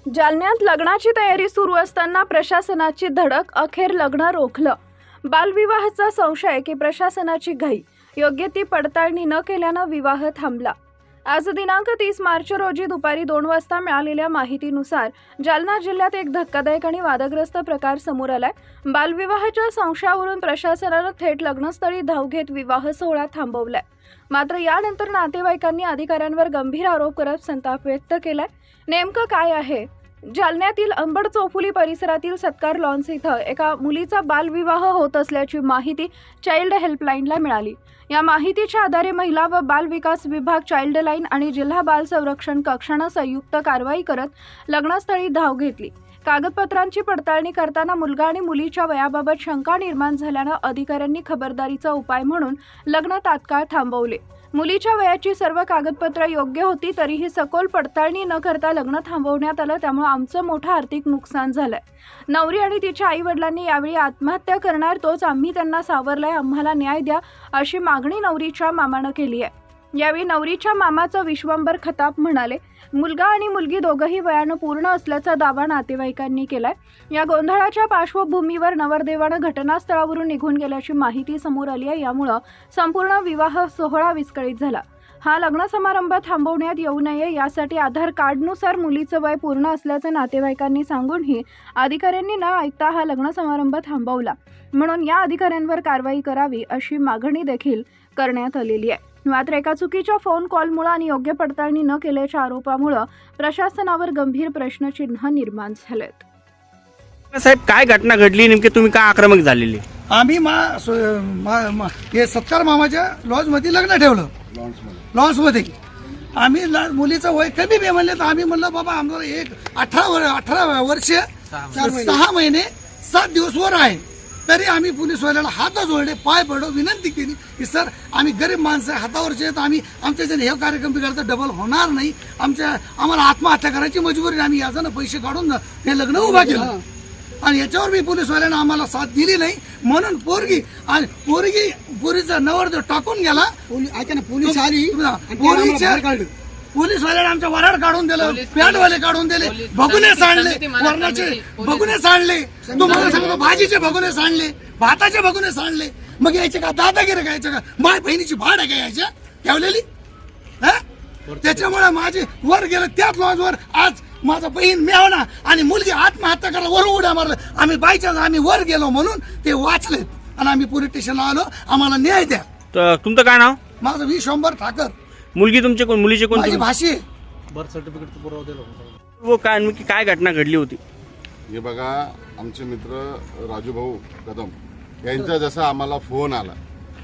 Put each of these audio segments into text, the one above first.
जालन्यात लग्नाची तयारी सुरू असताना प्रशासनाची धडक, अखेर लग्न रोखलं। बालविवाहाचा संशय की प्रशासनाची घाई, योग्य ती पडताळणी न केल्यानं विवाह थांबला। आज दिनांक 30 मार्च रोजी दुपारी 2 वाजता मिळालेल्या माहितीनुसार जालना जिल्ह्यात एक धक्कादायक आणि वादग्रस्त प्रकार समोर आलाय। बालविवाहाच्या संशयावरून प्रशासनानं थेट लग्नस्थळी धाव घेत विवाह सोहळा थांबवलाय। मात्र यानंतर नातेवाईकांनी अधिकाऱ्यांवर गंभीर आरोप करत संताप व्यक्त केलाय। नेमकं काय आहे? जालन्यातील अंबड चौफुली परिसरातील सत्कार लॉन्स इथं एका मुलीचा बालविवाह होत असल्याची माहिती चाइल्ड हेल्पलाईनला मिळाली। या माहितीच्या आधारे महिला व बाल विकास विभाग, चाइल्ड लाईन आणि जिल्हा बाल संरक्षण कक्षानं संयुक्त कारवाई करत लग्नस्थळी धाव घेतली। कागदपत्रांची पडताळणी करताना मुलगा आणि मुलीच्या वयाबाबत शंका निर्माण झाल्यानं अधिकाऱ्यांनी खबरदारीचा उपाय म्हणून लग्न तात्काळ थांबवले। मुलीच्या वयाची सर्व कागदपत्र योग्य होती, तरीही सखोल पडताळणी न करता लग्न थांबवण्यात आलं। त्यामुळे आमचं मोठं आर्थिक नुकसान झालंय। नवरी आणि तिच्या आई वडिलांनी यावेळी आत्महत्या करणार तोच आम्ही त्यांना सावरलाय, आम्हाला न्याय द्या अशी मागणी नवरीच्या मामानं केली आहे। यावेळी नवरीच्या मामाचं विश्वंभर खताप म्हणाले, मुलगा आणि मुलगी दोघंही वयानं पूर्ण असल्याचा दावा नातेवाईकांनी केलाय। या गोंधळाच्या पार्श्वभूमीवर नवरदेवानं घटनास्थळावरून निघून गेल्याची माहिती समोर आली आहे। यामुळे संपूर्ण विवाह सोहळा विस्कळीत झाला। हा लग्न समारंभ थांबवण्यात येऊ नये यासाठी आधार कार्डनुसार मुलीचं वय पूर्ण असल्याचं नातेवाईकांनी सांगूनही अधिकाऱ्यांनी न ऐकता हा लग्न समारंभ थांबवला। म्हणून या अधिकाऱ्यांवर कारवाई करावी अशी मागणी देखील करण्यात आलेली आहे। मात्र एका चुकीच्या फोन कॉलमुळे आणि योग्य पडताळणी न केल्याच्या आरोपामुळे प्रशासनावर गंभीर प्रश्नचिन्ह निर्माण झालेत। साहेब, काय घटना घडली नेमकी? तुम्ही का आक्रमक झालेली? आम्ही हे सत्कार मामाच्या लॉन्स मध्ये लग्न ठेवलं। लॉन्स मध्ये आम्ही मुलीचं वय कमी बे म्हणले तर आम्ही म्हणलं बाबा आम्हाला 18 वर्ष 6 महिने 7 दिवस वर आहे। तरी आम्ही पोलीस वाल्याला हात जोडले, पाय पडलो, विनंती केली की सर आम्ही गरीब माणसं हातावरचे आहेत, आम्ही आमच्या हे कार्यक्रम बिघडता डबल होणार नाही, आम्हाला आत्महत्या करायची मजबुरी, आम्ही याचं पैसे काढून हे लग्न उभा केलं। आणि याच्यावर मी पोलीसवाल्यानं आम्हाला साथ दिली नाही म्हणून पोरीचा नवरदेव टाकून गेला। पोलीस आली, पोलीसवाल्याने आमच्या वराड काढून दिलं, पॅडवाले काढून दिले, भगुने सांडले, वरणाचे भगुने सांडले, तुम्हाला सांगतो भाजीचे भगुने सांडले, भाताचे भगुने सांडले। मग यायचे का दादागिरी गायचं का? माय बहिणीची भाड आहे का यायच्या ठेवलेली? त्याच्यामुळे माझे वर गेलं त्याच लॉन्सवर। आज माझा बहीण मेवना आणि मुलगी आत्महत्या करायला वर उड्या मारलं। आम्ही बायचान्स आम्ही वर गेलो म्हणून ते वाचले आणि आम्ही पोलीस स्टेशनला आलो, आम्हाला न्याय द्या। तुमचं काय नाव? माझं विश्वंभर ठाकर। मुलगी तुमची कोण? मुलीची कोण? माझी भाषी आहे। बर्थ सर्टिफिकेट पुरावा दिला होता। वो काय नेमकी काय घटना घडली होती? हे बघा, आमचे मित्र राजू भाऊ कदम यांचा जसा आम्हाला फोन आला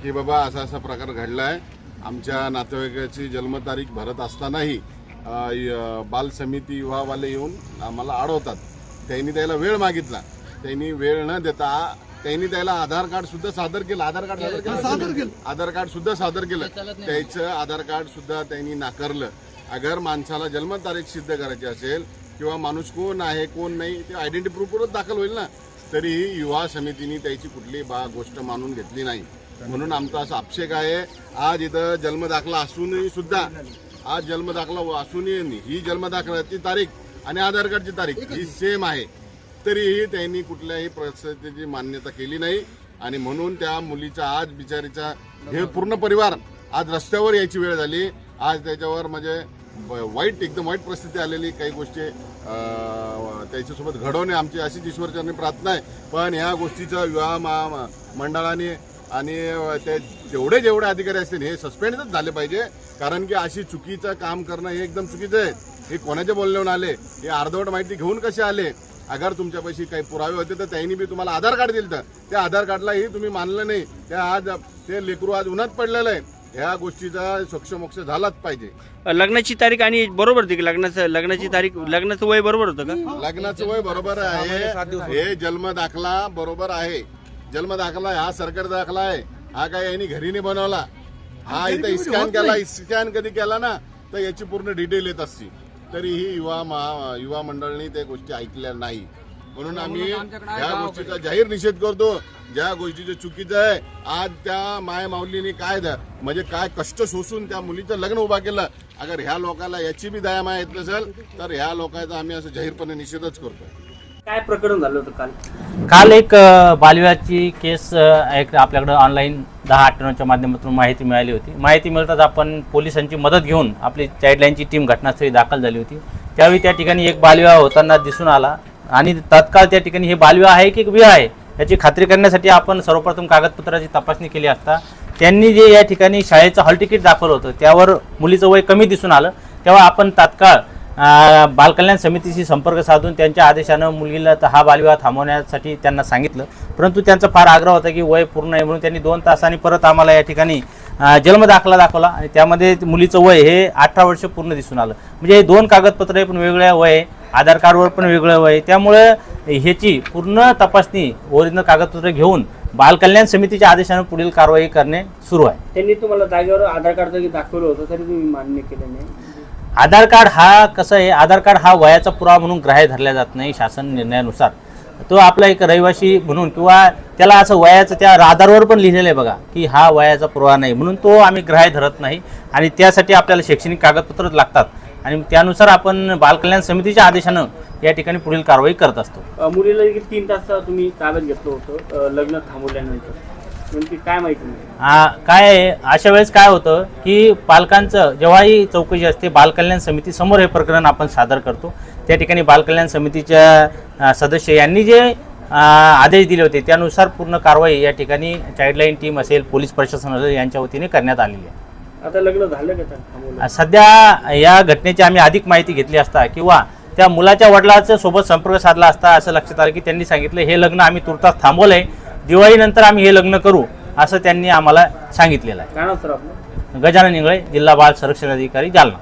की बाबा असा असा प्रकार घडलाय, आमच्या नातेवाईकाची जन्मतारीख भरत असतानाही बाल समिती विवाहवाले येऊन आम्हाला अडवतात। त्यांनी त्याला वेळ मागितला, त्यांनी वेळ न देता त्यांनी त्याला आधार कार्ड सुद्धा सादर केलं। आधार कार्ड सुद्धा सादर केलं, त्याचं आधार कार्ड सुद्धा त्यांनी नाकारलं। अगर माणसाला जन्मतारीख सिद्ध करायची असेल किंवा माणूस कोण आहे कोण नाही ते आयडेंटिटी प्रूफवरच दाखल होईल ना, तरीही युवा समितीने त्याची कुठली गोष्ट मानून घेतली नाही। म्हणून आमचा असा आक्षेप आहे, आज इथं जन्मदाखला असूनही सुद्धा, आज जन्मदाखला असूनही ही जन्मदाखल्याची तारीख आणि आधार कार्डची तारीख ही सेम आहे, तरीही त्यांनी कुठल्याही परिस्थितीची मान्यता केली नाही। आणि म्हणून त्या मुलीचा आज बिचारीचा हे पूर्ण परिवार आज रस्त्यावर यायची वेळ झाली। आज त्याच्यावर म्हणजे एकदम वाईट परिस्थिती आलेली, काही गोष्टी त्याच्यासोबत घडवणे आमची अशीच ईश्वरचरणी प्रार्थना आहे। पण ह्या गोष्टीचा विवाह मंडळाने आणि ते जेवढे अधिकारी असतील हे सस्पेंडच झाले पाहिजे, कारण की अशी चुकीचं काम करणं हे एकदम चुकीचं आहे। हे कोणाच्या बोलण्यावरून आले? हे अर्धवट माहिती घेऊन कसे आले? अगर तुमच्यापाशी काही पुरावे होते तर त्यांनी बी तुम्हाला आधार कार्ड दिलं, तर त्या आधार कार्डलाही तुम्ही मानलं नाही। त्या आज ते लेकरू आज उन्हात पडलेलं आहे, ह्या गोष्टीचा सोक्षमोक्ष झालाच पाहिजे। लग्नाची तारीख आणि बरोबर होती की लग्नाची तारीख, लग्नाचं वय बरोबर होतं का? लग्नाचं वय बरोबर आहे, हे जन्म दाखला बरोबर आहे। जन्म दाखला हा सरकारी दाखला आहे, हा काय यांनी घरी नाही बनवला। हा इथं स्कॅन कधी केला ना तर याची पूर्ण डिटेल येत असते, तरीही युवा मंडळाने त्या गोष्टी ऐकल्या नाही। म्हणून आम्ही या गोष्टीचा जाहीर निषेध करतो. ज्या गोष्टीचं चुकीचं आहे, आज त्या माय माऊलीने म्हणजे काय कष्ट सोसून त्या मुलीचं लग्न उभा केलं. अगर ह्या लोकांना याची बी दया माया येत नसेल तर ह्या लोकांचा आम्ही असं जाहीरपणे निषेधच करतो. काय प्रकरण झालं होतं काल? काल एक बालविवाहाची केस एक आपल्याकडं ऑनलाईन 1098च्या माध्यमातून माहिती मिळाली होती. माहिती मिळताच आपण पोलिसांची मदत घेऊन आपली चाइल्डलाईनची टीम घटनास्थळी दाखल झाली होती. त्यावेळी त्या ठिकाणी एक बालविवाह होताना दिसून आला आणि तत्काळ त्या ठिकाणी हे बालविवाह आहे की विवाह आहे याची खात्री करण्यासाठी आपण सर्वप्रथम कागदपत्राची तपासणी केली असता त्यांनी जे या ठिकाणी शाळेचं हॉल तिकीट दाखवलं होतं त्यावर मुलीचं वय कमी दिसून आलं. तेव्हा आपण तात्काळ बालकल्याण समितीशी संपर्क साधून त्यांच्या आदेशानं मुलीला हा बालविवाह थांबवण्यासाठी त्यांना सांगितलं. परंतु त्यांचा फार आग्रह होता की वय पूर्ण आहे म्हणून त्यांनी 2 तासांनी परत आम्हाला या ठिकाणी जन्मदाखला दाखवला आणि त्यामध्ये मुलीचं वय हे 18 वर्ष पूर्ण दिसून आलं. म्हणजे हे 2 कागदपत्र पण वेगळ्या वय, आधार कार्डवर पण वेगळं वय. त्यामुळे ह्याची पूर्ण तपासणी ओरिजिनल कागदपत्र घेऊन बालकल्याण समितीच्या आदेशानं पुढील कारवाई करणे सुरू आहे. त्यांनी तुम्हाला जागेवर आधार कार्ड जरी दाखवलं होतं तरी तुम्ही मान्य केलं नाही. आधार कार्ड हा कसं आहे, आधार कार्ड हा वयाचा पुरावा म्हणून ग्राह्य धरला जात नाही शासन निर्णयानुसार. तो आपला एक रहिवासी म्हणून किंवा त्याला असं वयाचं त्या आधारवर पण लिहिलेलं आहे बघा की हा वयाचा पुरावा नाही म्हणून तो आम्ही ग्राह्य धरत नाही आणि त्यासाठी आपल्याला शैक्षणिक कागदपत्रच लागतात आणि त्यानुसार आपण बालकल्याण समितीच्या आदेशानं या ठिकाणी पुढील कारवाई करत असतो. मुलीला 3 तास तुम्ही ताब्यात घेतलं होतं लग्न थांबवल्यानंतर, नेमकी काय माहिती नाही? काय आहे, अशा वेळेस काय होतं की पालकांचं जेव्हाही चौकशी असते बालकल्याण समिती समोर हे प्रकरण आपण सादर करतो. त्या ठिकाणी बालकल्याण समितीच्या सदस्य यांनी जे आदेश दिले होते त्यानुसार पूर्ण कारवाई या ठिकाणी चाइल्डलाईन टीम असेल, पोलीस प्रशासन असेल यांच्या वतीने करण्यात आलेली आहे. आता लग्न झालं का थांबवलं? सध्या या घटनेची आम्ही अधिक माहिती घेतली असता किंवा त्या मुलाच्या वडिलांच्या सोबत संपर्क साधला असता असं लक्षात आलं की त्यांनी सांगितलं हे लग्न आम्ही तुर्तास थांबवलंय, दिवाळीनंतर आम्ही हे लग्न करू असं त्यांनी आम्हाला सांगितलेलं आहे. काय नाव सर आपलं? गजानन इंगळे, जिल्हा बाल संरक्षण अधिकारी, जालना.